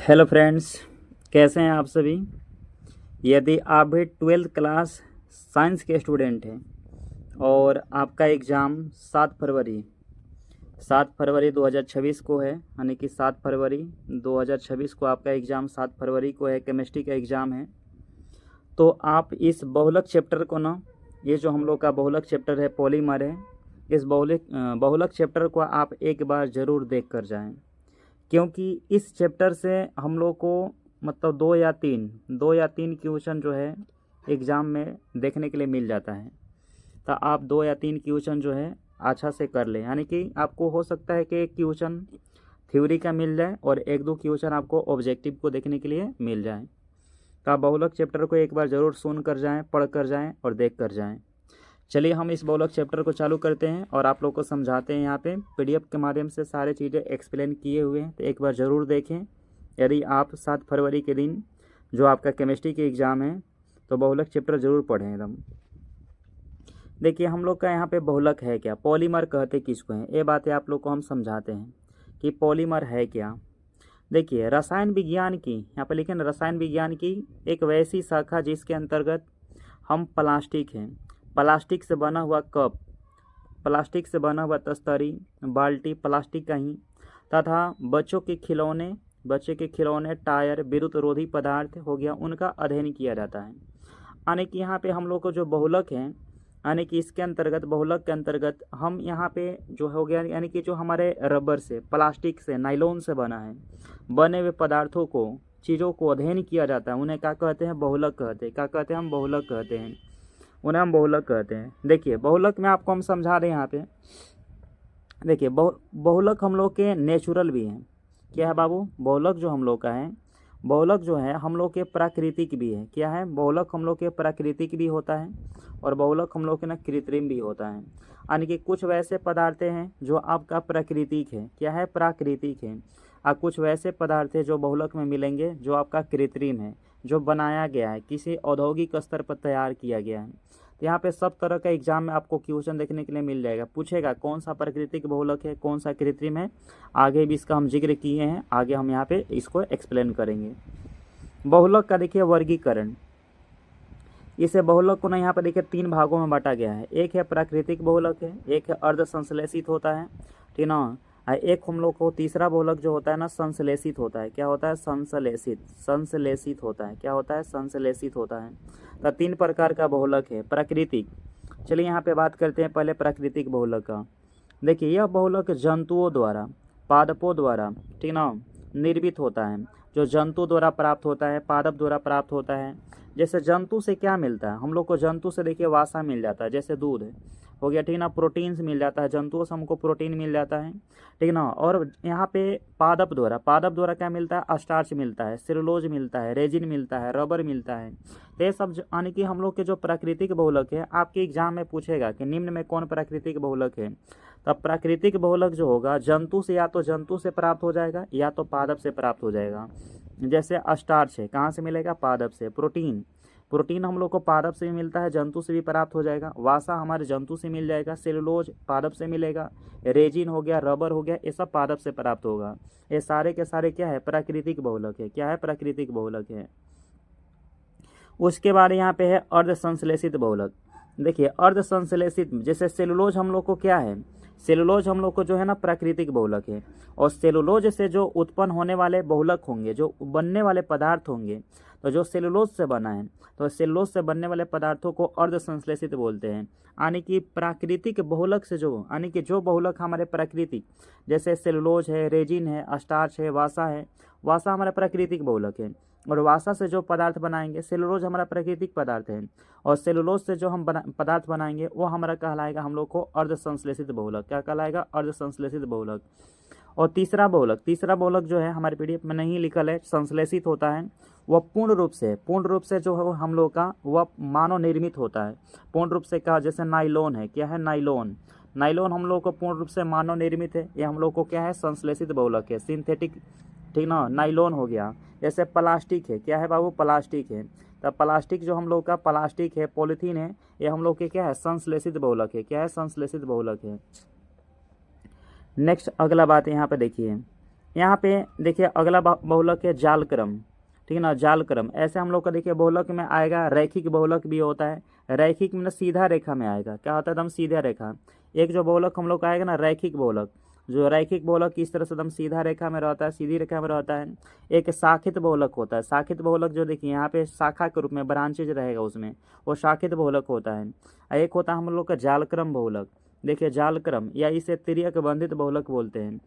Hello friends, कैसे हैं आप सभी। यदि आप भी 12th क्लास साइंस के स्टूडेंट हैं और आपका एग्ज़ाम 7 फरवरी 2026 को है, यानी कि 7 फरवरी 2026 को आपका एग्ज़ाम 7 फरवरी को है, केमिस्ट्री का एग्ज़ाम है। तो आप इस बहुलक चैप्टर को ना, ये जो हम लोग का बहुलक चैप्टर है, पॉलीमर है, इस बहुलक चैप्टर को आप एक बार ज़रूर देख कर जाएँ, क्योंकि इस चैप्टर से हम लोग को मतलब दो या तीन क्वेश्चन जो है एग्ज़ाम में देखने के लिए मिल जाता है। तो आप 2 या 3 क्वेश्चन जो है अच्छा से कर लें, यानी कि आपको हो सकता है कि एक क्वेश्चन थ्योरी का मिल जाए और 1-2 क्वेश्चन आपको ऑब्जेक्टिव को देखने के लिए मिल जाए। तो आप बहुलक चैप्टर को एक बार ज़रूर सुन कर जाएँ, पढ़ कर जाएँ और देख कर जाएँ। चलिए हम इस बहुलक चैप्टर को चालू करते हैं और आप लोग को समझाते हैं। यहाँ पे पीडीएफ के माध्यम से सारे चीज़ें एक्सप्लेन किए हुए हैं, तो एक बार ज़रूर देखें। यदि आप 7 फरवरी के दिन जो आपका केमिस्ट्री के एग्ज़ाम है तो बहुलक चैप्टर ज़रूर पढ़ें एकदम। देखिए हम लोग का यहाँ पे बहुलक है क्या, पॉलीमर कहते किसको हैं, ये बातें आप लोग को हम समझाते हैं कि पॉलीमर है क्या। देखिए रसायन विज्ञान की, यहाँ पर लिखे रसायन विज्ञान की एक वैसी शाखा जिसके अंतर्गत हम प्लास्टिक हैं, प्लास्टिक से बना हुआ कप, प्लास्टिक से बना हुआ तस्तरी, बाल्टी प्लास्टिक का ही, तथा बच्चे के खिलौने, टायर, विद्युत रोधी पदार्थ हो गया, उनका अध्ययन किया जाता है। यानी कि यहाँ पे हम लोग को जो बहुलक है, यानी कि इसके अंतर्गत, बहुलक के अंतर्गत हम यहाँ पे जो हो गया, यानी कि जो हमारे रबर से, प्लास्टिक से, नायलॉन से बना है, बने हुए पदार्थों को, चीज़ों को अध्ययन किया जाता है, उन्हें क्या कहते हैं, बहुलक कहते हैं। क्या कहते हैं, हम बहुलक कहते हैं, उन्हें हम बहुलक कहते हैं। देखिए बहुलक में आपको हम समझा रहे हैं यहाँ पे। देखिए बहुलक हम लोग के नेचुरल भी हैं। क्या है बाबू, बहुलक जो हम लोग का है, बहुलक जो है हम लोग के प्राकृतिक भी है। क्या है, बहुलक हम लोग के प्राकृतिक भी होता है और बहुलक हम लोग के ना कृत्रिम भी होता है। यानी कि कुछ वैसे पदार्थ हैं जो आपका प्राकृतिक है, क्या है, प्राकृतिक है, और कुछ वैसे पदार्थ हैं जो बहुलक में मिलेंगे जो आपका कृत्रिम है, जो बनाया गया है, किसी औद्योगिक स्तर पर तैयार किया गया है। तो यहाँ पे सब तरह का एग्जाम में आपको क्वेश्चन देखने के लिए मिल जाएगा। पूछेगा कौन सा प्राकृतिक बहुलक है, कौन सा कृत्रिम है, आगे भी इसका हम जिक्र किए हैं, आगे हम यहाँ पे इसको एक्सप्लेन करेंगे। बहुलक का देखिए वर्गीकरण, इसे बहुलक को ना यहाँ पर देखिए 3 भागों में बांटा गया है। एक है प्राकृतिक बहुलक है, एक है अर्ध संश्लेषित होता है, ठीक ना, एक हम लोग को तीसरा बहुलक जो होता है ना संश्लेषित होता है। क्या होता है, संश्लेषित होता है। क्या होता है, संश्लेषित होता है। तो 3 प्रकार का बहुलक है प्राकृतिक। चलिए यहाँ पे बात करते हैं पहले प्राकृतिक बहुलक का। देखिए यह बहुलक जंतुओं द्वारा, पादपों द्वारा, ठीक ना, निर्मित होता है। जो जंतु द्वारा प्राप्त होता है, पादप द्वारा प्राप्त होता है। जैसे जंतु से क्या मिलता है हम लोग को, जंतु से देखिए वासा मिल जाता है, जैसे दूध हो गया, ठीक ना, प्रोटीन्स मिल जाता है, जंतुओं से हमको प्रोटीन मिल जाता है, ठीक ना। और यहाँ पे पादप द्वारा क्या मिलता है, स्टार्च मिलता है, सेलुलोज मिलता है, रेजिन मिलता है, रबर मिलता है। तो ये सब यानी कि हम लोग के जो प्राकृतिक बहुलक है, आपके एग्जाम में पूछेगा कि निम्न में कौन प्राकृतिक बहुलक है। तब प्राकृतिक बहुलक जो होगा जंतु से, या तो जंतु से प्राप्त हो जाएगा या तो पादप से प्राप्त हो जाएगा। जैसे स्टार्च है, कहाँ से मिलेगा, पादप से। प्रोटीन हम लोग को पादप से भी मिलता है, जंतु से भी प्राप्त हो जाएगा। वासा हमारे जंतु से मिल जाएगा, सेलुलोज पादप से मिलेगा, रेजिन हो गया, रबर हो गया, ये सब पादप से प्राप्त होगा। ये सारे के सारे क्या है, प्राकृतिक बहुलक है। क्या है, प्राकृतिक बहुलक है। उसके बाद यहाँ पे है अर्ध संश्लेषित बहुलक। देखिए अर्ध संश्लेषित, जैसे सेलुलोज हम लोग को क्या है, सेलुलोज हम लोग को जो है ना प्राकृतिक बहुलक है। और सेलुलोज से जो उत्पन्न होने वाले बहुलक होंगे, जो बनने वाले पदार्थ होंगे, तो जो सेलुलोज से बना है, तो सेलुलोज से बनने वाले पदार्थों को अर्ध संश्लेषित बोलते हैं। यानी कि प्राकृतिक बहुलक से जो, यानी कि जो बहुलक हमारे प्राकृतिक, जैसे सेलुलोज है, रेजिन है, स्टार्च है, वासा हमारा प्राकृतिक बहुलक है। और वासा से जो पदार्थ बनाएंगे, सेलुलोज हमारा प्राकृतिक पदार्थ है, और सेलुलोज से जो हम पदार्थ बनाएंगे वो हमारा कहलाएगा हम लोग को अर्ध संश्लेषित बहुलक। क्या कहलाएगा, अर्ध संश्लेषित बहुलक। और तीसरा बहुलक जो है हमारे पीडीएफ में नहीं लिखल है, संश्लेषित होता है। वह पूर्ण रूप से जो है हम लोग का वह मानव निर्मित होता है। पूर्ण रूप से कहा, जैसे नाइलॉन है, क्या है, नाइलॉन हम लोग को पूर्ण रूप से मानव निर्मित है। ये हम लोग को क्या है, संश्लेषित बहुलक है, सिंथेटिक, ठीक ना, नाइलॉन हो गया। जैसे प्लास्टिक है, क्या है बाबू, प्लास्टिक है। तब प्लास्टिक जो हम लोग का प्लास्टिक है, पॉलीथीन है, ये हम लोग के क्या है, संश्लेषित बहुलक है। क्या है, संश्लेषित बहुलक है। नेक्स्ट अगला बात यहाँ पे देखिए, यहाँ पे देखिए अगला बहुलक है जालक्रम, ठीक है ना, जालक्रम। ऐसे हम लोग का देखिए बहुलक में आएगा रैखिक बहुलक भी होता है। रैखिक में सीधा रेखा में आएगा, क्या होता है एकदम सीधा रेखा। एक जो बहुलक हम लोग का आएगा ना रैखिक बहुलक, जो रैखिक बहुलक इस तरह से एकदम सीधा रेखा में रहता है, सीधी रेखा में रहता है। एक शाखित बहुलक होता है, शाखित बहुलक जो देखिए यहाँ पे शाखा के रूप में ब्रांचेज रहेगा उसमें, वो शाखित बहुलक होता है। एक होता है हम लोग का जालक्रम बहुलक, देखिए जालक्रम या इसे तिर्यक बंधित बहुलक बोलते हैं।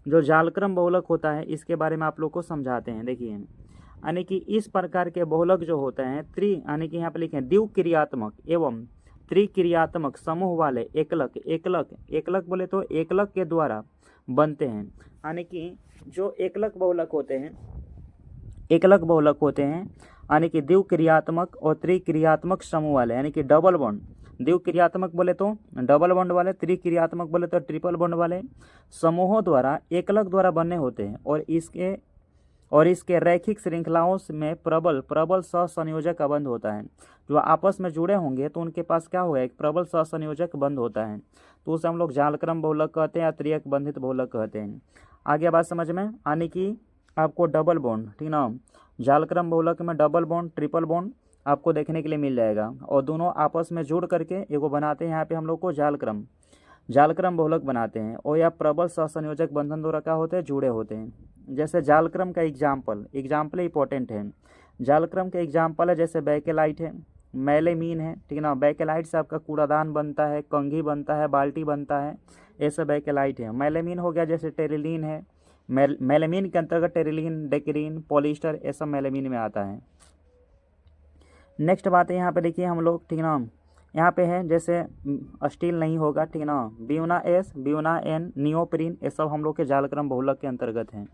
जो जालक्रम बहुलक होता है इसके बारे में आप लोग को समझाते हैं। देखिए यानी कि इस प्रकार के बहुलक जो होते हैं यानी कि यहाँ पे लिखे द्विक्रियात्मक एवं त्रिक्रियात्मक समूह वाले एकलक, एकलक बोले तो एकलक के द्वारा बनते हैं। यानी कि जो एकलक बहुलक होते हैं, एकलक बहुलक होते हैं यानी कि द्विक्रियात्मक और त्रिक्रियात्मक समूह वाले, यानी कि डबल बॉन्ड। द्विक्रियात्मक बोले तो डबल बॉन्ड वाले, त्रिक्रियात्मक बोले तो ट्रिपल बॉन्ड वाले समूहों द्वारा एकलक द्वारा बने होते हैं। और इसके रैखिक श्रृंखलाओं में प्रबल सहसंयोजक का बंध होता है। जो आपस में जुड़े होंगे तो उनके पास क्या होगा, एक प्रबल सहसंयोजक बंध होता है, तो उसे हम लोग जालक्रम बहुलक कहते हैं या त्रियक बंधित बहुलक कहते हैं। आगे बात समझ में, यानी कि आपको डबल बॉन्ड, ठीक ना, जालक्रम बहुलक में डबल बॉन्ड ट्रिपल बॉन्ड आपको देखने के लिए मिल जाएगा, और दोनों आपस में जुड़ करके एगो बनाते हैं यहाँ पे हम लोग को जालक्रम बहुलक बनाते हैं, और यह प्रबल सहसंयोजक बंधन द्वारा क्या होते हैं, जुड़े होते हैं। जैसे जालक्रम का एग्जाम्पल इंपॉर्टेंट है। जालक्रम का एग्जाम्पल है जैसे बैकेलाइट है, मेलेमीन है, ठीक है ना। बैकेलाइट से आपका कूड़ादान बनता है, कंघी बनता है, बाल्टी बनता है, ये सब बैकेलाइट है। मेलेमीन हो गया जैसे टेरिलीन है, मेलेमीन के अंतर्गत टेरिलीन, डेक्रीन, पॉलिस्टर, ये सब मेलेमीन में आता है। नेक्स्ट बात है यहाँ पे देखिए हम लोग, ठीक ना, यहाँ पे है जैसे स्टील नहीं होगा, ठीक ना, Buna S, Buna N, neoprene, ये सब हम लोग के जालक्रम बहुलक के अंतर्गत हैं।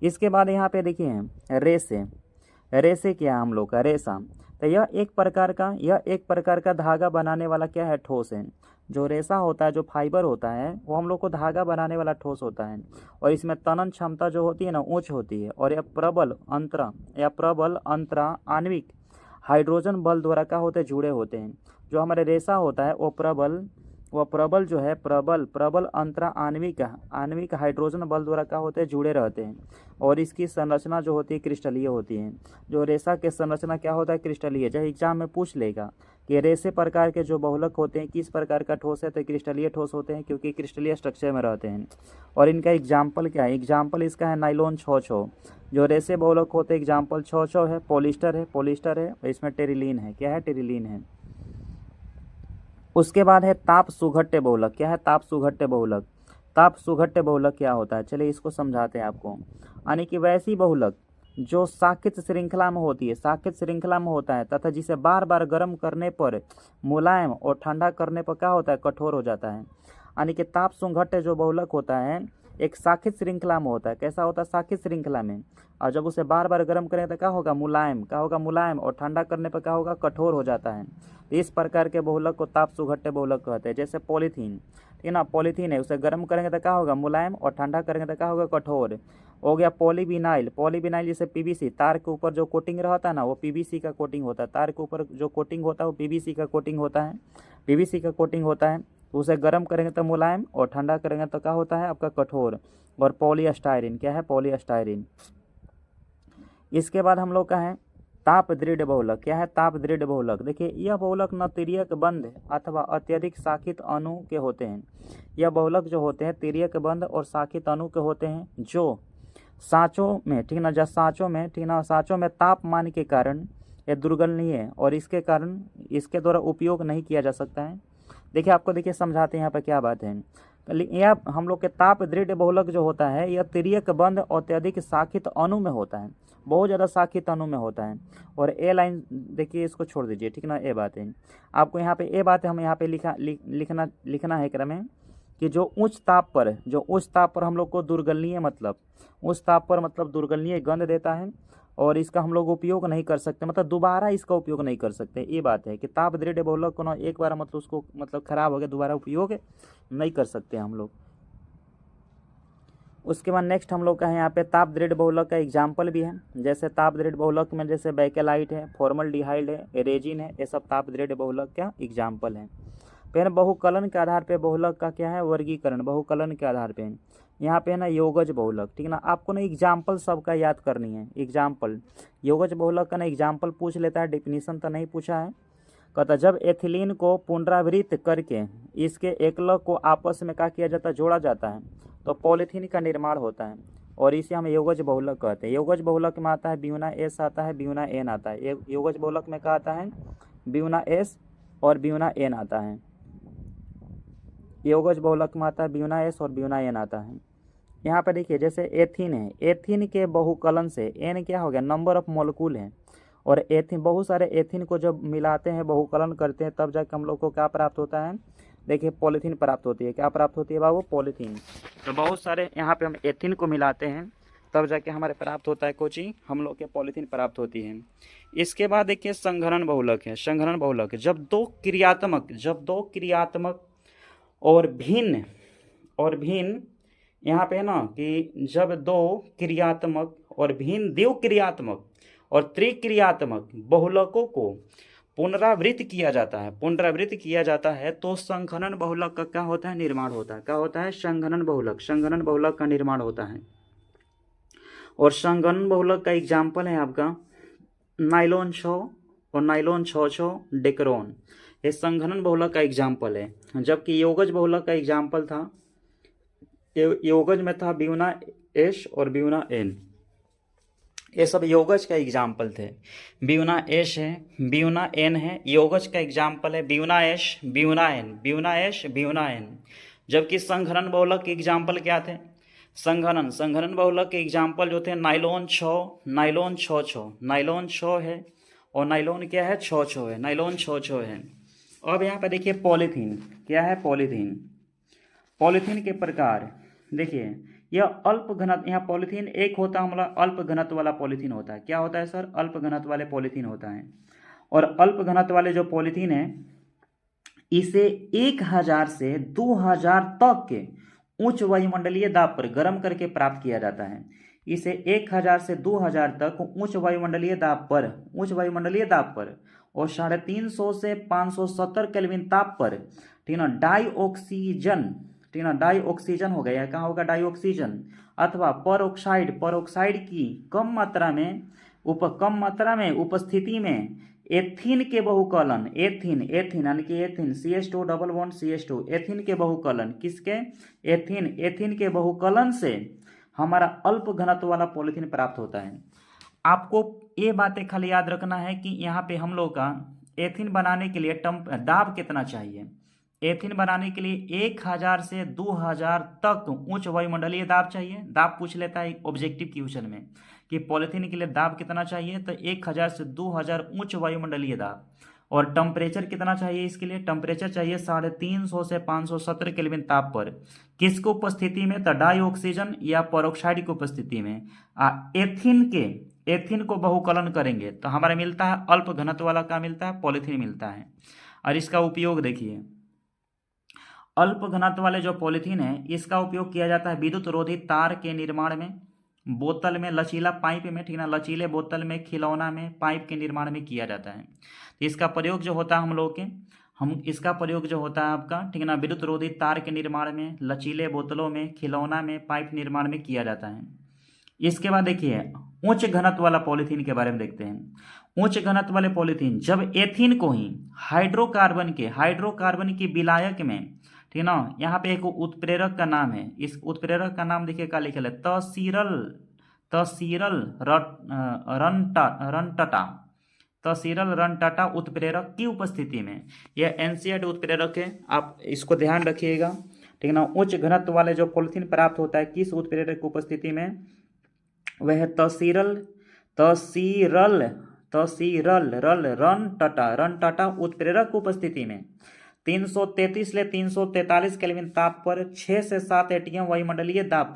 इसके बाद यहाँ पे देखिए रेसे क्या है हम लोग का, रेशा। तो यह एक प्रकार का धागा बनाने वाला क्या है, ठोस है। जो रेशा होता है, जो फाइबर होता है, वो हम लोग को धागा बनाने वाला ठोस होता है, और इसमें तनन क्षमता जो होती है ना उच्च होती है, और यह प्रबल अंतरा आणविक हाइड्रोजन बल द्वारा क्या होते हैं, जुड़े होते हैं। जो हमारे रेशा होता है वो प्रबल जो है प्रबल अंतरा आणविक हाइड्रोजन बल द्वारा क्या होते हैं, जुड़े रहते हैं, और इसकी संरचना जो होती है क्रिस्टलीय होती है। जो रेशा के संरचना क्या होता है, क्रिस्टलीय। जब एग्जाम में पूछ लेगा कि रेशे प्रकार के जो बहुलक होते हैं किस प्रकार का ठोस है, तो क्रिस्टलीय ठोस होते हैं, क्योंकि क्रिस्टलीय स्ट्रक्चर में रहते हैं। और इनका एग्जाम्पल क्या है, एग्जाम्पल इसका है नाइलॉन 6 जो रेशे बहुलक होते हैं, एग्जाम्पल 6 है, पॉलिस्टर है, इसमें टेरिलीन है, क्या है, टेरिलीन है। उसके बाद है ताप सुघट्य बहुलक, क्या है, ताप सुघट्य बहुलक। ताप सुघट्य बहुलक क्या होता है, चलिए इसको समझाते हैं आपको। यानी कि वैसी बहुलक जो साकित श्रृंखला में होती है, साकित श्रृंखला में होता है, तथा जिसे बार बार गर्म करने पर मुलायम और ठंडा करने पर क्या होता है, कठोर हो जाता है। यानी कि ताप सुघट्य जो बहुलक होता है एक साकित श्रृंखला में होता है। कैसा होता है, साकित श्रृंखला में, और जब उसे बार बार गर्म करें तो क्या होगा, मुलायम, और ठंडा करने पर क्या होगा, कठोर हो जाता है। तो इस प्रकार के बहुलक को ताप सुघट्य बहुलक कहते हैं। जैसे पॉलीथीन, ठीक है ना, पॉलीथीन है, उसे गर्म करेंगे तो क्या होगा, मुलायम, और ठंडा करेंगे तो क्या होगा, कठोर हो गया। पॉलीविनाइल जैसे पीवीसी, तार के ऊपर जो कोटिंग रहता है ना वो पीवीसी का कोटिंग होता है, तार के ऊपर जो कोटिंग होता है वो पीवीसी का कोटिंग होता है। तो उसे गर्म करेंगे तो मुलायम, और ठंडा करेंगे तो क्या होता है, आपका कठोर। और पॉलीस्टायरीन, क्या है, पॉलीस्टायरीन। इसके बाद हम लोग का है ताप दृढ़ बहुलक, क्या है, ताप दृढ़ बहुलक। देखिए यह बहुलक न तिर्यक बंध अथवा अत्यधिक शाखित अणु के होते हैं। यह बहुलक जो होते हैं तिर्यक बंध और शाखित अणु के होते हैं, जो सांचों में, ठीक ना, सांचों में तापमान के कारण यह दुर्गलनीय है, और इसके कारण इसके द्वारा उपयोग नहीं किया जा सकता है। देखिए आपको देखिए समझाते हैं यहाँ पर क्या बात है। यह हम लोग के ताप दृढ़ बहुलक जो होता है यह तिर्यक बंध और अत्यधिक शाखित अणु में होता है, बहुत ज़्यादा शाखित अणु में होता है। और ए लाइन देखिए, इसको छोड़ दीजिए, ठीक ना, ए बात है आपको यहाँ पे, ए बात है हम यहाँ पे लिखना है क्रम में कि जो उच्च ताप पर हम लोग को दुर्गलनीय मतलब दुर्गलनीय गंध देता है, और इसका हम लोग उपयोग नहीं कर सकते, मतलब दोबारा इसका उपयोग नहीं कर सकते। ये बात है कि ताप दृढ़ बहुलक को ना एक बार मतलब उसको मतलब खराब हो गया, दोबारा उपयोग नहीं कर सकते हम लोग। उसके बाद नेक्स्ट हम लोग का है यहाँ पे ताप दृढ़ बहुलक का एग्जाम्पल भी है। जैसे ताप दृढ़ बहुलक में जैसे बैकेलाइट है, फॉर्मल्डिहाइड है, रेजिन है, ये सब ताप दृढ़ बहुलक का एग्जाम्पल है। फिर बहुकलन के आधार पे बहुलक का क्या है, वर्गीकरण। बहुकलन के आधार पे यहाँ पे है ना योगज बहुलक, ठीक है ना। आपको ना एग्जाम्पल सबका याद करनी है, एग्जाम्पल। योगज बहुलक का ना एग्जाम्पल पूछ लेता है, डेफिनीशन तो नहीं पूछा है। कहता जब एथिलीन को पुनरावृत्त करके इसके एकलक को आपस में क्या किया जाता है, जोड़ा जाता है, तो पॉलीथीन का निर्माण होता है, और इसे हम योगज बहुलक कहते हैं। योगज बहुलक में आता है ब्यूना एस आता है, ब्यूना एन आता है। योगज बहुलक में क्या आता है, ब्यूना एस और ब्यूना एन आता है। योगज बहुलक में आता है ब्यूना एस और ब्यूना एन आता है। यहाँ पर देखिए जैसे एथीन है, एथीन के बहुकलन से एन क्या हो गया, नंबर ऑफ मोलिक्यूल है, और एथीन बहुत सारे एथीन को जब मिलाते हैं, बहुकलन करते हैं, तब जाके हम लोग को क्या प्राप्त होता है, देखिए पॉलीथीन प्राप्त होती है। क्या प्राप्त होती है बाबू, पॉलीथीन। तो बहुत सारे यहाँ पे हम एथीन को मिलाते हैं, तब जाके हमारे प्राप्त होता है कोची, हम लोग के पॉलीथीन प्राप्त होती है। इसके बाद देखिए संघनन बहुलक है। संघनन बहुलक जब दो क्रियात्मक और भिन्न यहाँ पे है ना कि जब दो क्रियात्मक और भिन्न द्विक्रियात्मक और त्रिक्रियात्मक बहुलकों को पुनरावृत्त किया जाता है तो संघनन बहुलक का क्या होता है, निर्माण होता है। क्या होता है, संघनन बहुलक का निर्माण होता है। और संघनन बहुलक का एग्जाम्पल है आपका नाइलॉन 6 और नाइलॉन 6 डेक्रोन, ये संघनन बहुलक का एग्जाम्पल है। जबकि योगज बहुलक का एग्जाम्पल था, योगज में था ब्यूना एस और ब्यूना एन, ये सब योगज का एग्जाम्पल थे। ब्यूना एस है, ब्यूना एन है, योगज का एग्जाम्पल है Buna S Buna N, Buna S Buna N. जबकि संघनन बहुलक के एग्जाम्पल क्या थे, संघनन बहुलक के एग्जाम्पल जो थे नाइलॉन 6 है, और नाइलॉन क्या है, 6 है, नाइलॉन 6 है। अब यहाँ पे देखिए पॉलीथीन क्या है, पॉलीथीन के प्रकार देखिए, यह अल्प घनत्व, यहाँ पॉलीथीन एक होता है हमारा अल्प घनत्व वाला पॉलीथीन होता है। क्या होता है सर, अल्प घनत्व वाले पॉलीथीन होता है। और अल्प घनत्व वाले जो पॉलीथीन है, इसे 1000 से 2000 तक के उच्च वायुमंडलीय दाब पर गर्म करके प्राप्त किया जाता है। इसे 1000 से 2000 तक उच्च वायुमंडलीय दाब पर और 350 से 570 केल्विन ताप पर, ठीक है ना, डाइऑक्सीजन हो गया, कहाँ होगा, डाइऑक्सीजन, अथवा परऑक्साइड की कम मात्रा में उपस्थिति में एथीन के बहुकलन, एथीन यानी कि ethene CH2 double bond CH2, ethene के बहुकलन, किसके, एथीन के बहुकलन से हमारा अल्प घनत्व वाला पॉलीथीन प्राप्त होता है। आपको ये बातें खाली याद रखना है कि यहाँ पे हम लोग का एथीन बनाने के लिए दाब कितना चाहिए। एथीन बनाने के लिए 1000 से 2000 तक उच्च वायुमंडलीय दाब चाहिए। दाब पूछ लेता है ऑब्जेक्टिव क्वेश्चन में कि पॉलीथीन के लिए दाब कितना चाहिए, तो 1000 से 2000 उच्च वायुमंडलीय दाब। और टेम्परेचर कितना चाहिए इसके लिए, टेम्परेचर चाहिए 350 से 570 केल्विन ताप पर, किसकी उपस्थिति में, तो डाइऑक्सीजन या परऑक्साइड की उपस्थिति में। एथीन को बहुकलन करेंगे तो हमारा मिलता है अल्प घनत्व वाला, का मिलता है, पॉलीथीन मिलता है। और इसका उपयोग देखिए, अल्प घनत्व वाले जो पॉलीथीन है, इसका उपयोग किया जाता है विद्युत रोधी तार के निर्माण में, बोतल में, लचीला पाइप में, ठीक है ना, लचीले बोतल में, खिलौना में, पाइप के निर्माण में किया जाता है। तो इसका प्रयोग जो होता है इसका प्रयोग जो होता है आपका, ठीक है ना, विद्युत रोधी तार के निर्माण में, लचीले बोतलों में, खिलौना में, पाइप निर्माण में किया जाता है। इसके बाद देखिए उच्च घनत्व वाला पॉलीथीन के बारे में देखते हैं। उच्च घनत्व वाले पॉलीथीन जब एथीन को ही हाइड्रोकार्बन की विलायक में, ठीक है ना, यहाँ पे एक उत्प्रेरक का नाम है, इस उत्प्रेरक का नाम देखिए क्या लिखल है, तसीरल रनटाटा उत्प्रेरक की उपस्थिति में, यह एनसीआरटी उत्प्रेरक है, आप इसको ध्यान रखिएगा, ठीक है ना। उच्च घनत्व वाले जो पॉलीथीन प्राप्त होता है किस उत्प्रेरक की उपस्थिति में, वह रनटाटा उत्प्रेरक की उपस्थिति में 333 से 343 केल्विन ताप पर 6 से 7 एटीएम वायुमंडलीय दाब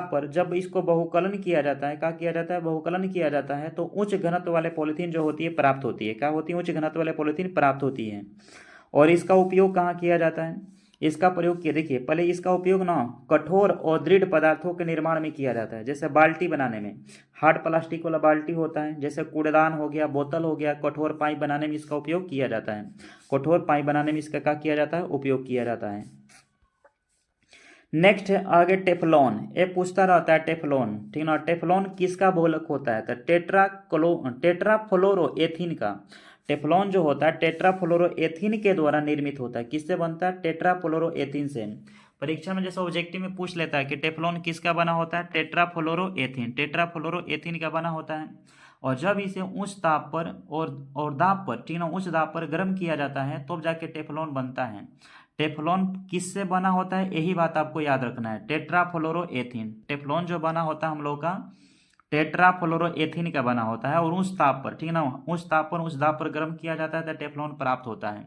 पर जब इसको बहुकलन किया जाता है, क्या किया जाता है, बहुकलन किया जाता है, तो उच्च घनत्व वाले पॉलीथीन जो होती है प्राप्त होती है। क्या होती है, उच्च घनत्व वाले पॉलीथीन प्राप्त होती है। और इसका उपयोग कहाँ किया जाता है, इसका प्रयोग किया, देखिए पहले इसका उपयोग ना कठोर और दृढ़ पदार्थों के निर्माण में किया जाता है। जैसे बाल्टी बनाने में हार्ड प्लास्टिक वाला बाल्टी होता है, जैसे कूड़ेदान हो गया, बोतल हो गया, कठोर पाइप बनाने में इसका उपयोग किया जाता है। कठोर पाइप बनाने में इसका क्या किया जाता है, उपयोग किया जाता है। नेक्स्ट है आगे टेफलॉन, ये पूछता रहता है टेफलॉन, ठीक ना। टेफलॉन किसका बहुलक होता है, तो टेट्राफ्लोरोएथीन का। टेफलॉन जो होता है टेट्राफ्लोरोएथीन के द्वारा निर्मित होता है। किससे बनता है, टेट्राफ्लोरोएथीन से। परीक्षा में जैसे ऑब्जेक्टिव में पूछ लेता है कि टेफलॉन किसका बना होता है, टेट्राफ्लोरोएथीन का बना होता है। और जब इसे उच्च ताप पर और दाब पर, ठीक ना, उच्च दाब पर गर्म किया जाता है तब जाके टेफलॉन बनता है। टेफलॉन किससे बना होता है, यही बात आपको याद रखना है, टेट्राफ्लोरोएथीन। टेफलॉन जो बना होता है हम लोग का टेट्राफ्लोरोएथीन का बना होता है और उच्च ताप पर, ठीक है ना, उच्च ताप पर उच्च दाब पर गर्म किया जाता है तो टेफलॉन प्राप्त होता है।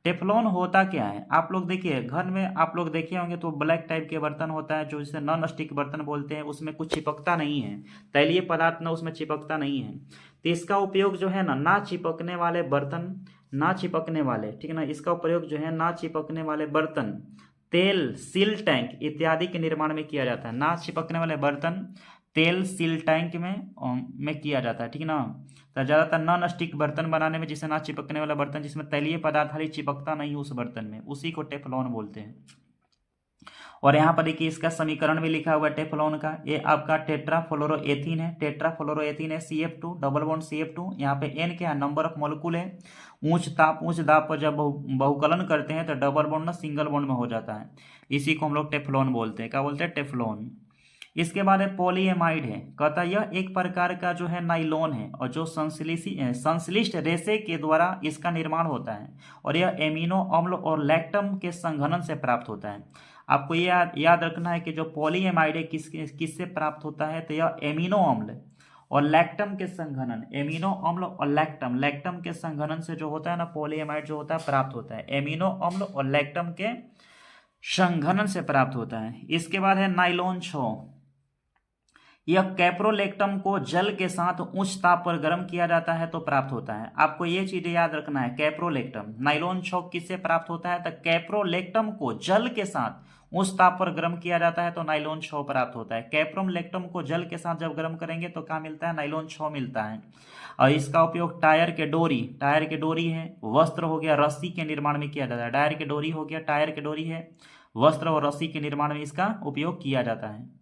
टेफलॉन होता क्या है, आप लोग देखिए घर में आप लोग देखे होंगे तो ब्लैक टाइप के बर्तन होता है जो जिसे नॉन स्टिक बर्तन बोलते हैं, उसमें कुछ चिपकता नहीं है, तैलीय पदार्थ ना उसमें चिपकता नहीं है। तो इसका उपयोग जो है ना चिपकने वाले बर्तन, ना चिपकने वाले, ठीक है ना, इसका प्रयोग जो है ना चिपकने वाले बर्तन, तेल, सील टैंक इत्यादि के निर्माण में किया जाता है। ना चिपकने वाले बर्तन, तेल, सील टैंक में किया जाता है, ठीक है ना। तो ज़्यादातर नॉन स्टिक बर्तन बनाने में, जिसे ना चिपकने वाला बर्तन जिसमें तैलीय पदार्थ हाली चिपकता नहीं उस बर्तन में, उसी को टेफलॉन बोलते हैं। और यहाँ पर देखिए इसका समीकरण भी लिखा हुआ है टेफलॉन का, ये आपका टेट्राफ्लोरोएथीन है, टेट्राफ्लोरोएथीन है CF2 डबल बॉन्ड CF2, यहाँ पे N क्या है, नंबर ऑफ मॉलिक्यूल है। उच्च दाब पर जब बहुकलन करते हैं तो डबल बॉन्ड ना सिंगल बॉन्ड में हो जाता है, इसी को हम लोग टेफलॉन बोलते हैं। क्या बोलते हैं, टेफलॉन। इसके बाद है पॉलीएमाइड है, कहता यह एक प्रकार का जो है नाइलॉन है और जो संश्लिष्ट रेशे के द्वारा इसका निर्माण होता है और यह एमिनो अम्ल और लैक्टम के संघनन से प्राप्त होता है। आपको ये याद रखना है कि जो पॉलीएमाइड है किससे प्राप्त होता है, तो यह एमिनो अम्ल और लैक्टम के संघनन, एमिनो अम्ल और लैक्टम के संघनन से जो होता है ना पॉलीएमाइड जो होता है प्राप्त होता है, एमिनो अम्ल और लैक्टम के संघनन से प्राप्त होता है। इसके बाद है नाइलॉन 6, यह कैप्रोलेक्टम को जल के साथ उच्च ताप पर गर्म किया जाता है तो प्राप्त होता है। आपको ये चीजें याद रखना है, कैप्रोलेक्टम, नाइलॉन 6 किससे प्राप्त होता है, तो कैप्रोलेक्टम को जल के साथ उच्च ताप पर गर्म किया जाता है तो नाइलॉन 6 प्राप्त होता है। कैप्रोलेक्टम को जल के साथ जब गर्म करेंगे तो क्या मिलता है, नाइलॉन 6 मिलता है। और इसका उपयोग टायर के डोरी है, वस्त्र हो गया, रस्सी के निर्माण में किया जाता है। टायर के डोरी हो गया, टायर के डोरी है, वस्त्र और रस्सी के निर्माण में इसका उपयोग किया जाता है।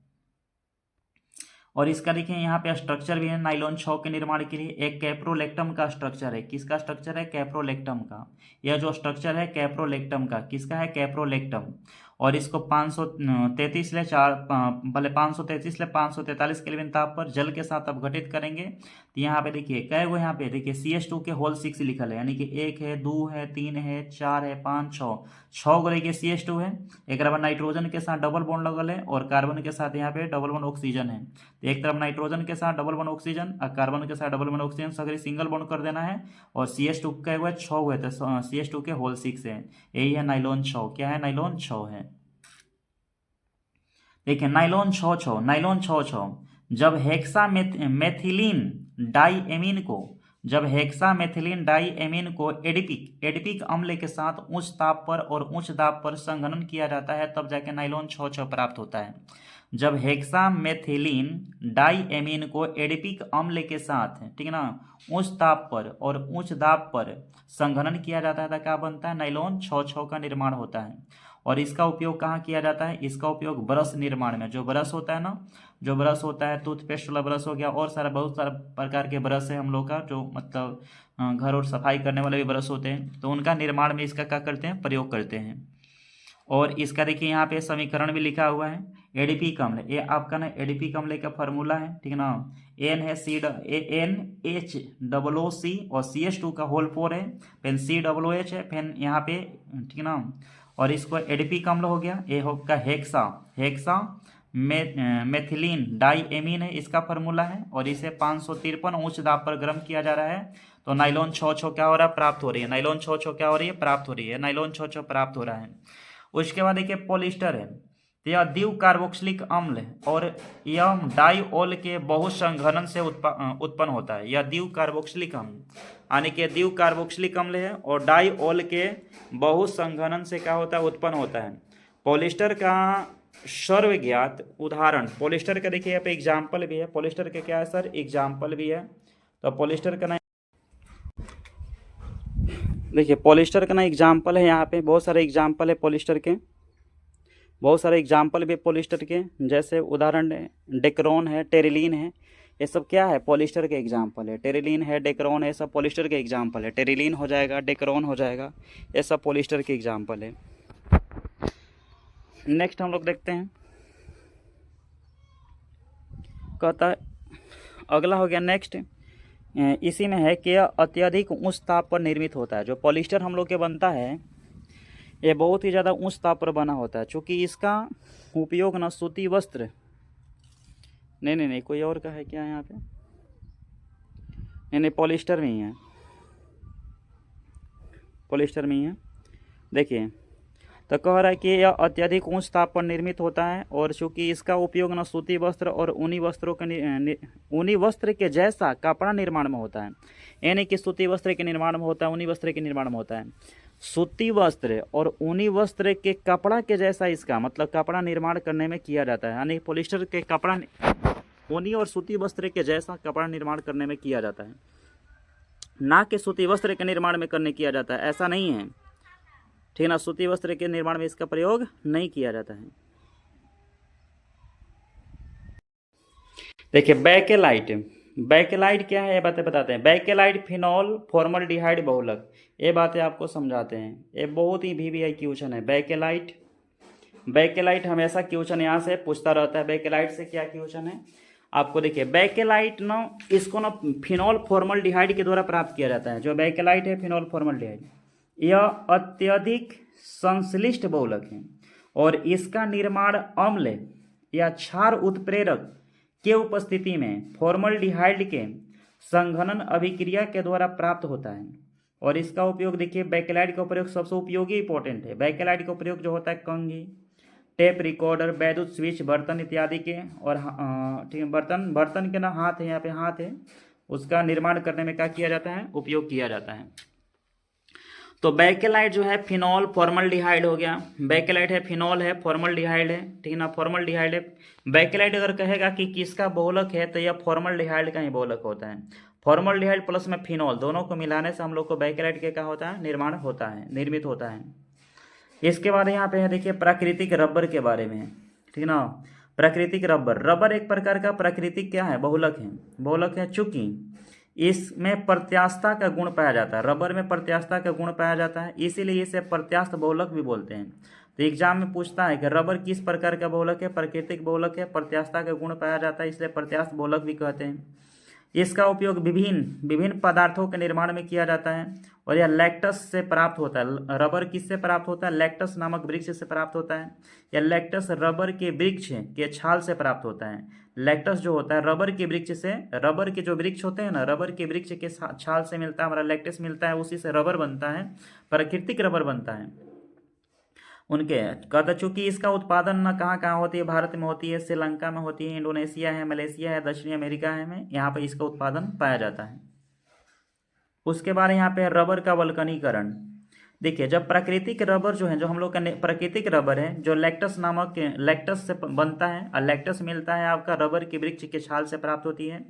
और इसका देखिए यहाँ पे स्ट्रक्चर भी है नाइलॉन 6 के निर्माण के लिए, एक कैप्रोलेक्टम का स्ट्रक्चर है। किसका स्ट्रक्चर है, कैप्रोलेक्टम का। यह जो स्ट्रक्चर है कैप्रोलेक्टम का, किसका है, कैप्रोलेक्टम। और इसको 533 ले 543 केल्विन ताप पर जल के साथ अपघटित करेंगे तो यहाँ पे देखिए कै वो, यहाँ पे देखिए CH2 के होल 6 लिखल है, यानी कि 1 है, 2 है, 3 है, 4 है, 5, 6 गो देखिए CH2 है। एक बाद नाइट्रोजन के साथ डबल बॉन्ड लगल है और कार्बन के साथ यहाँ पे डबल बॉन्ड ऑक्सीजन है। तो एक तरफ नाइट्रोजन के साथ डबल बॉन्ड ऑक्सीजन और कार्बन के साथ डबल बॉन्ड ऑक्सीजन सगरी सिंगल बॉन्ड कर देना है। और CH2 का हुआ 6 हुए तो CH2 के होल 6 है, यही है नाइलॉन 6। क्या है, नाइलॉन 6 है। देखिए नाइलॉन 6 जब हेक्सामेथिलीन डाईएमीन को एडिपिक अम्ल के साथ उच्च ताप पर और उच्च दाब पर संघनन किया जाता है तब जाके नाइलॉन 6 प्राप्त होता है। जब हेक्सामेथिलीन डाईएमीन को एडिपिक अम्ल के साथ, ठीक है ना, उच्च ताप पर और उच्च दाब पर संघनन किया जाता है तो क्या बनता है, नाइलॉन 6 का निर्माण होता है। और इसका उपयोग कहाँ किया जाता है, इसका उपयोग ब्रश निर्माण में, जो ब्रश होता है ना, जो ब्रश होता है टूथपेस्ट वाला ब्रश हो गया और बहुत सारा प्रकार के ब्रश है हम लोग का, जो मतलब घर और सफाई करने वाले भी ब्रश होते हैं, तो उनका निर्माण में इसका क्या करते हैं, प्रयोग करते हैं। और इसका देखिए यहाँ पे समीकरण भी लिखा हुआ है, एडीपिक अम्ल, ये आपका ना एडीपिक अम्ल का फॉर्मूला है, ठीक है ना, NH+OC और CH2 का होल 4 है, फिर COOH है, फिर यहाँ पे, ठीक है ना। और इसको एडीपिक अम्ल हो गया, ये होगा हेक्सा मेथिलीन डाईएमीन है, इसका फॉर्मूला है। और इसे 553 उच्च दाब पर गर्म किया जा रहा है तो नाइलॉन 6 क्या हो रहा है, प्राप्त हो रही है। नाइलॉन 6 क्या हो रही है, प्राप्त हो रही है, नाइलॉन 6 प्राप्त हो रहा है। उसके बाद देखिए पॉलिस्टर है, तो यह द्विव कार्बोक्सिलिक अम्ल और यह डाईओल के बहुसंघनन से उत्पन्न होता है। यह द्विव कार्बोक्सिलिक अम्ल यानी कि द्विव कार्बोक्सिलिक अम्ल है और डाईओल के बहुसंघनन से क्या होता है, उत्पन्न होता है। पॉलिस्टर का सर्वज्ञात उदाहरण, पॉलिस्टर का देखिए यहाँ पे एग्जाम्पल भी है, पॉलिस्टर के क्या है सर, एग्जाम्पल भी है। तो पॉलिस्टर का ना देखिए पॉलिस्टर का ना एग्जाम्पल है, यहाँ पे बहुत सारे एग्जाम्पल है पॉलिस्टर के। बहुत सारे एग्जाम्पल भी पॉलिस्टर के, जैसे उदाहरण डेक्रोन है, टेरिलीन है, ये सब क्या है, पॉलिस्टर के एग्जाम्पल है। टेरिलीन है, डेक्रोन है, सब पॉलिस्टर के एग्जाम्पल है। टेरिलीन हो जाएगा, डेक्रोन हो जाएगा, ये सब पॉलिस्टर के एग्जाम्पल है। नेक्स्ट हम लोग देखते हैं, कहता है अगला हो गया नेक्स्ट, इसी में है कि यह अत्यधिक उच्च ताप पर निर्मित होता है। जो पॉलिस्टर हम लोग के बनता है ये बहुत ही ज़्यादा उच्च ताप पर बना होता है, चूँकि इसका उपयोग ना सूती वस्त्र, नहीं कोई और का है क्या यहाँ पे, नहीं पॉलिस्टर में ही है, पॉलिस्टर में ही है। देखिए तो कह रहा है कि यह अत्यधिक उच्च ताप पर निर्मित होता है, और चूँकि इसका उपयोग न सूती वस्त्र और ऊनी वस्त्रों के ऊनी वस्त्र के जैसा कपड़ा निर्माण में होता है। यानी कि सूती वस्त्र के निर्माण में होता है, ऊनी वस्त्र के निर्माण में होता है। सूती वस्त्र और ऊनी वस्त्र के कपड़ा के जैसा इसका मतलब कपड़ा निर्माण करने में किया जाता है। यानी पॉलिस्टर के कपड़ा ऊनी और सूती वस्त्र के जैसा कपड़ा निर्माण करने में किया जाता है, ना कि सूती वस्त्र के निर्माण में करने किया जाता है, ऐसा नहीं है, ठीक ना। सूती वस्त्र के निर्माण में इसका प्रयोग नहीं किया जाता है। देखिए बैकेलाइट, बैकेलाइट क्या है ये बातें बताते हैं। बैकेलाइट फिनॉल फॉर्मल्डिहाइड बहुलक, ये बातें आपको समझाते हैं। ये बहुत ही वीवीआई क्वेश्चन है। बैकेलाइट, बैकेलाइट हमेशा क्वेश्चन यहाँ से पूछता रहता है। बैकेलाइट से क्या क्वेश्चन है आपको, देखिए बैकेलाइट ना, इसको ना फिनॉल फॉर्मल्डिहाइड के द्वारा प्राप्त किया जाता है। जो बैकेलाइट है फिनॉल फॉर्मल्डिहाइड, यह अत्यधिक संश्लिष्ट बहुलक है और इसका निर्माण अम्ल या क्षार उत्प्रेरक के उपस्थिति में फॉर्मल्डिहाइड के संघनन अभिक्रिया के द्वारा प्राप्त होता है। और इसका उपयोग देखिए, बैकेलाइट का प्रयोग सबसे उपयोगी इंपॉर्टेंट है। बैकेलाइट का प्रयोग जो होता है कंघी, टेप रिकॉर्डर, वैद्युत स्विच, बर्तन इत्यादि के, और ठीक है बर्तन के ना हाथ है, यहाँ पे हाथ है, उसका निर्माण करने में क्या किया जाता है, उपयोग किया जाता है। तो बैकेलाइट जो है फिनॉल फॉर्मल्डिहाइड हो गया, बैकेलाइट है फिनॉल है फॉर्मल्डिहाइड है, ठीक है ना, फॉर्मल्डिहाइड है। बैकेलाइट अगर कहेगा कि किसका बहुलक है तो यह फॉर्मल्डिहाइड का ही बहुलक होता है। फॉर्मल्डिहाइड प्लस में फिनॉल दोनों को मिलाने से हम लोग को बैकेलाइट के क्या होता है, निर्माण होता है, निर्मित होता है। इसके बाद यहाँ पे है देखिए प्राकृतिक रबर के बारे में, ठीक ना। प्राकृतिक रबर, रबर एक प्रकार का प्राकृतिक क्या है, बहुलक है, बहुलक है। चूंकि इसमें प्रत्यास्थता का गुण पाया जाता है, रबर में प्रत्यास्थता का गुण पाया जाता है, इसीलिए इसे प्रत्यास्थ बहुलक भी बोलते हैं। तो एग्जाम में पूछता है कि रबर किस प्रकार का बहुलक है, प्राकृतिक बहुलक है, प्रत्यास्थता का गुण पाया जाता है, इसलिए प्रत्यास्थ बहुलक भी कहते हैं। इसका उपयोग विभिन्न पदार्थों के निर्माण में किया जाता है, और यह लैक्टस से प्राप्त होता है। रबर किससे प्राप्त होता है, लैक्टस नामक वृक्ष से प्राप्त होता है। यह लैक्टस रबर के वृक्ष के छाल से प्राप्त होता है। लैक्टस जो होता है रबर के वृक्ष से, रबर के जो वृक्ष होते हैं ना, रबर के वृक्ष के छाल से मिलता है हमारा लैक्टस मिलता है, उसी से रबर बनता है, प्राकृतिक रबर बनता है उनके। कहता चूंकि इसका उत्पादन ना कहाँ कहाँ होती है, भारत में होती है, श्रीलंका में होती है, इंडोनेशिया है, मलेशिया है, दक्षिणी अमेरिका है में, यहाँ पर इसका उत्पादन पाया जाता है। उसके बाद यहाँ पे रबर का वल्कनीकरण। देखिए जब प्राकृतिक रबर जो है, जो हम लोग का प्राकृतिक रबर है, जो लैक्टस नामक लैक्टस से बनता है, और लैक्टस मिलता है आपका रबर के वृक्ष के छाल से प्राप्त होती है।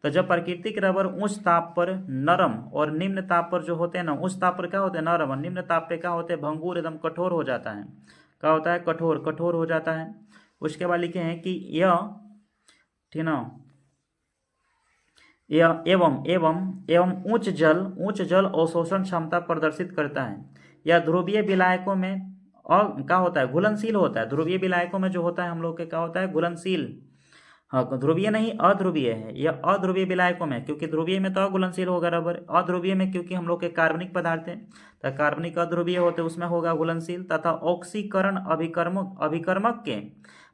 तो जब प्राकृतिक रबर उच्च ताप पर नरम और निम्न ताप पर जो होते हैं ना, उच्च ताप पर क्या होते हैं नरम, और निम्न ताप पे क्या होते हैं भंगुर, एकदम कठोर हो जाता है। क्या होता है, कठोर, कठोर हो जाता है। उसके बाद लिखे हैं कि यह, ठीक ना, एवं एवं एवं उच्च जल अवशोषण क्षमता प्रदर्शित करता है। यह ध्रुवीय विलायकों में क्या होता है, घुलनशील होता है। ध्रुवीय विलायकों में जो होता है हम लोग के क्या होता है, घुलनशील। हाँ ध्रुवीय नहीं, अध्रुवीय है यह। अध्रुवीय विलायकों में, क्योंकि ध्रुवीय में तो अघुलनशील होगा रबर, अध्रुवीय में क्योंकि हम लोग के कार्बनिक पदार्थ हैं तो कार्बनिक अध्रुवीय होते उसमें होगा घुलनशील, तथा ऑक्सीकरण अभिकर्मक के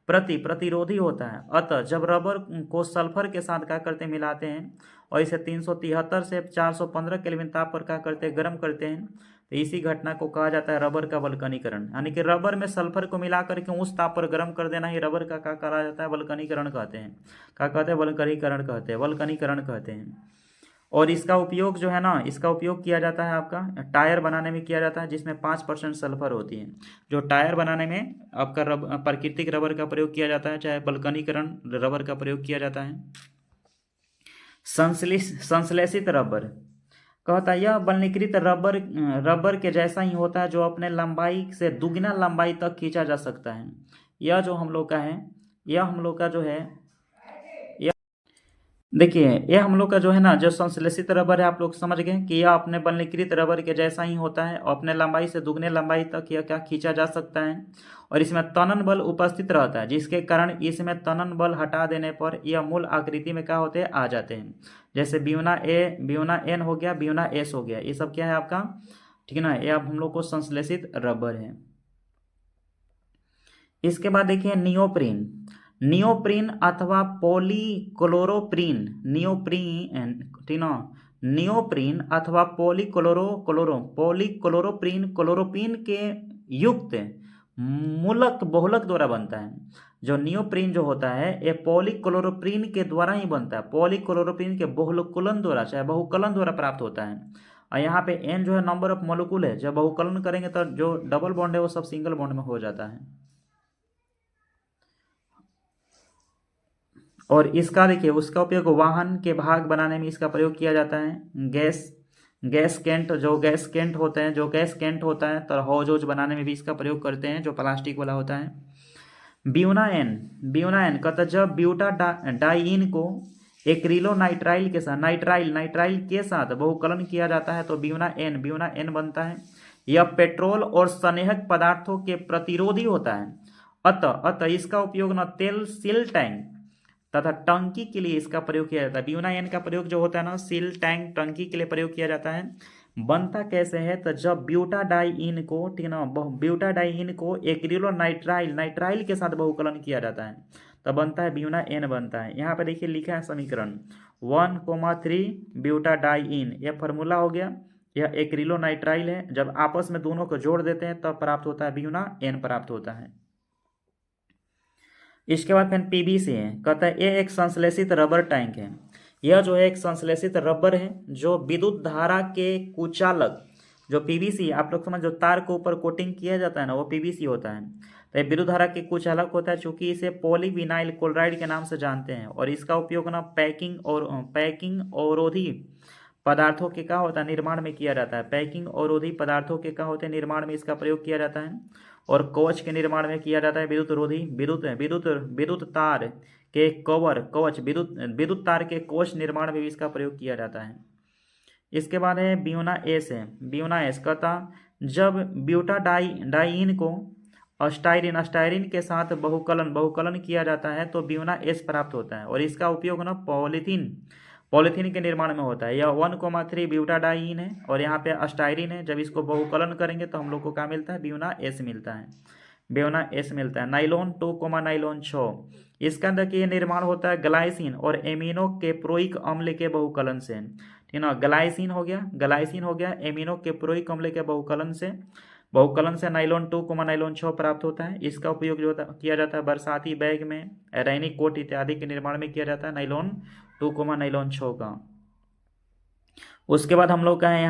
प्रति प्रतिरोधी होता है। अतः जब रबर को सल्फर के साथ क्या करते हैं, मिलाते हैं, और इसे 373 से 415 केल्विन ताप पर क्या करते हैं, गर्म करते हैं, तो इसी घटना को कहा जाता है रबर का वल्कनीकरण। यानी कि रबर में सल्फर को मिला करके उस ताप पर गर्म कर देना ही रबर का क्या कहा जाता है, वल्कनीकरण कहते हैं। क्या कहते हैं, वल्कनीकरण कहते हैं, वल्कनीकरण कहते हैं। और इसका उपयोग जो है ना, इसका उपयोग किया जाता है आपका टायर बनाने में किया जाता है, जिसमें 5% सल्फर होती है। जो टायर बनाने में आपका प्राकृतिक रबर का प्रयोग किया जाता है, चाहे वल्कनीकरण रबर का प्रयोग किया जाता है। संश्लेषित रबर, कहता है यह वल्कनीकृत रबर के जैसा ही होता है जो अपने लंबाई से दुगना लंबाई तक खींचा जा सकता है। यह जो हम लोग का है, यह हम लोग का जो है, देखिए ये हम लोग का जो है ना, जो संश्लेषित रबर है, आप लोग समझ गए कि यह अपने वल्कनीकृत रबर के जैसा ही होता है और अपने लंबाई से दुगने लंबाई तक यह क्या खींचा जा सकता है और इसमें तनन बल उपस्थित रहता है, जिसके कारण इसमें तनन बल हटा देने पर यह मूल आकृति में क्या होते हैं, आ जाते हैं। जैसे ब्यूना ए, ब्यूना एन हो गया, ब्यूना एस हो गया, ये सब क्या है आपका, ठीक है ना, ये अब हम लोग को संश्लेषित रबर है। इसके बाद देखिए नियोप्रीन, नियोप्रीन अथवा पॉलीक्लोरोप्रीन, नियोप्रीन अथवा पॉलीक्लोरोप्रीन के युक्त मूलक बहुलक द्वारा बनता है। जो नियोप्रीन जो होता है ये पॉलीक्लोरोप्रीन के द्वारा ही बनता है, पॉलीक्लोरोप्रीन के बहुलकुलन द्वारा चाहे बहुकलन द्वारा प्राप्त होता है। और यहाँ पे एन जो है नंबर ऑफ मोलिक्यूल है, जब बहुकलन करेंगे तो जो डबल बॉन्ड है वो सब सिंगल बॉन्ड में हो जाता है। और इसका देखिए उसका उपयोग वाहन के भाग बनाने में इसका प्रयोग किया जाता है। गैस केंट, जो गैस केंट होते हैं, जो गैस केंट होता है तो हौज बनाने में भी इसका प्रयोग करते हैं, जो प्लास्टिक वाला होता है। ब्यूना एन कहता है जब ब्यूटाडाईन को एक्रिलोनाइट्राइल के साथ नाइट्राइल के साथ बहुकलन किया जाता है तो ब्यूना एन बनता है। यह पेट्रोल और स्नेहक पदार्थों के प्रतिरोधी होता है। अतः इसका उपयोग न तेल सील टैंक तथा टंकी के लिए इसका प्रयोग किया जाता है। ब्यूना एन का प्रयोग जो होता है ना, सील टैंक टंकी के लिए प्रयोग किया जाता है। बनता कैसे है, तो जब ब्यूटाडाईन को, ठीक है ना, ब्यूटाडाईन को नाइट्राइल के साथ बहुकलन किया जाता है तब बनता है ब्यूना एन बनता है। यहाँ पे देखिए लिखा है समीकरण 1,3 ब्यूटाडाईन, यह फॉर्मूला हो गया। यह एक्रिलोनाइट्राइल है, जब आपस में दोनों को जोड़ देते हैं तब प्राप्त होता है ब्यूना एन प्राप्त होता है। इसके बाद फिर पीवीसी है, कहता है ये एक संश्लेषित रबर टैंक है। यह जो है एक संश्लेषित रबर है जो विद्युत धारा के कुचालक, जो पीवीसी आप लोग समझ, जो तार के ऊपर कोटिंग किया जाता है ना, वो पीवीसी होता है। तो ये विद्युत धारा के कुचालक होता है, चूंकि इसे पॉलीविनाइल क्लोराइड के नाम से जानते हैं और इसका उपयोग ना पैकिंग अवरोधी पदार्थों के क्या होता है, निर्माण में किया जाता है। पैकिंग अवरोधी पदार्थों के क्या होते हैं, निर्माण में इसका प्रयोग किया जाता है। और कवच के निर्माण में किया जाता है विद्युत तार के कवच विद्युत तार के कवच निर्माण में भी इसका प्रयोग किया जाता है। इसके बाद है ब्यूना एस कहता जब ब्यूटाडाईन को अस्टायरिन के साथ बहुकलन किया जाता है तो ब्यूना एस प्राप्त होता है और इसका उपयोग ना पॉलीथीन के निर्माण में होता है। यह 1,3 ब्यूटाडाईन है और यहाँ पे अस्टायरिन है, जब इसको बहुकलन करेंगे तो हम लोग को क्या मिलता है, ब्यूना एस मिलता है, ब्यूना एस मिलता है। नाइलॉन 2, नाइलॉन 6, इसके अंदर के निर्माण होता है ग्लाइसिन और एमिनो केप्रोइक अम्ल के बहुकलन से, ठीक है ना। ग्लाइसिन हो गया एमिनो केप्रोइक अम्ल के बहुकलन से नाइलॉन 2, नाइलॉन 6 प्राप्त होता है। इसका उपयोग जो किया जाता है बरसाती बैग में, रैनिक कोट इत्यादि के निर्माण में किया जाता है, नाइलॉन 2, नाइलॉन 6 का। उसके बाद हम लोग का है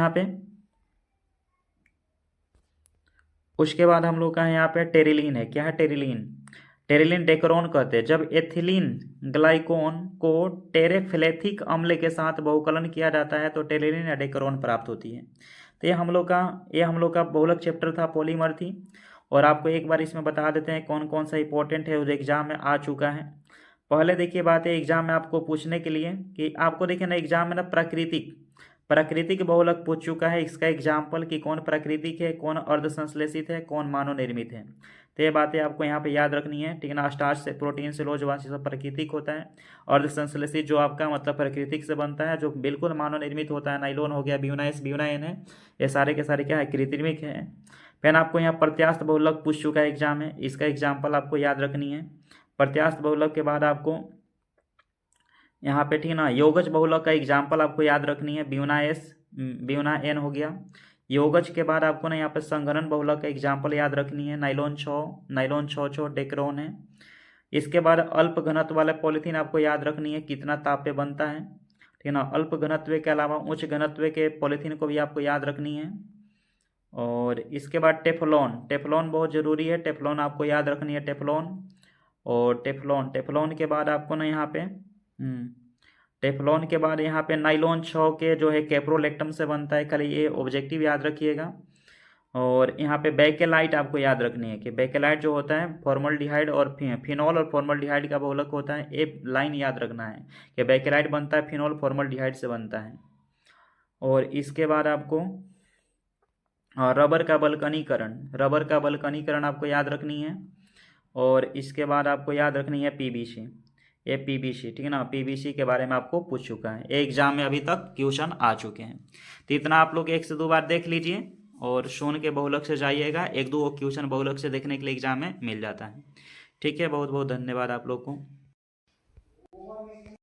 यहाँ पे टेरिलीन है। क्या है टेरिलीन डेकरोन कहते हैं। जब एथिलीन ग्लाइकोन को टेरेफ्लेथिक अम्ल के साथ बहुकलन किया जाता है तो टेरिलीन या डेकरोन प्राप्त होती है। तो ये हम लोग का बहुलक चैप्टर था, पॉलीमर थी। और आपको एक बार इसमें बता देते हैं कौन कौन सा इंपॉर्टेंट है, उस एग्जाम में आ चुका है। पहले देखिए बात है एग्जाम में आपको पूछने के लिए कि आपको देखिए ना एग्जाम में ना प्राकृतिक बहुलक पूछ चुका है। इसका एग्जाम्पल कि कौन प्राकृतिक है, कौन अर्ध संश्लेषित है, कौन मानव निर्मित है। तो ये बातें आपको यहाँ पे याद रखनी है, ठीक है ना। स्टार्च से, प्रोटीन से, लोज से सब प्राकृतिक होता है। अर्ध संश्लेषित जो आपका मतलब प्राकृतिक से बनता है, जो बिल्कुल मानव निर्मित होता है, नाइलॉन हो गया, ब्यूना एन है, ये सारे के सारे क्या है, कृत्रिमिक है। फिर आपको यहाँ प्रत्यास्थ बहुलक पूछ चुका है एग्जाम में, इसका एग्जाम्पल आपको याद रखनी है। प्रत्यास्थ बहुलक के बाद आपको यहाँ पे, ठीक है ना, योगज बहुलक का एग्जाम्पल आपको याद रखनी है, ब्यूना एन हो गया। योगज के बाद आपको ना यहाँ पे संघनन बहुलक का एग्जाम्पल याद रखनी है, नाइलॉन 6 डेक्रोन है। इसके बाद अल्प घनत्व वाला पॉलीथीन आपको याद रखनी है, कितना ताप पे बनता है, ठीक है ना। अल्प घनत्व के अलावा उच्च घनत्व के पॉलीथीन को भी आपको याद रखनी है। और इसके बाद टेफ्लॉन बहुत जरूरी है, टेफ्लॉन आपको याद रखनी है, टेफ्लॉन। और टेफ्लॉन के बाद आपको ना यहाँ पे टेफ्लॉन के बाद यहाँ पे नाइलॉन 6 के जो है कैप्रोलेक्टम से बनता है, खाली ये ऑब्जेक्टिव याद रखिएगा। और यहाँ पे बेकेलाइट आपको याद रखनी है कि बेकेलाइट जो होता है फॉर्मल्डिहाइड और फिनॉल और फॉर्मल्डिहाइड का बहुलक होता है, एक लाइन याद रखना है कि बेकेलाइट बनता है फिनॉल फॉर्मल्डिहाइड से बनता है। और इसके बाद आपको रबर का बल्कनीकरण आपको याद रखनी है। और इसके बाद आपको याद रखनी है पीबीसी, ये पीबीसी, ठीक है ना, पीबीसी के बारे में आपको पूछ चुका है, एग्जाम में अभी तक क्वेश्चन आ चुके हैं। तो इतना आप लोग 1 से 2 बार देख लीजिए और शून्य के बहुलक से जाइएगा, 1-2 क्वेश्चन बहुलक से देखने के लिए एग्जाम में मिल जाता है। ठीक है, बहुत बहुत धन्यवाद आप लोग को।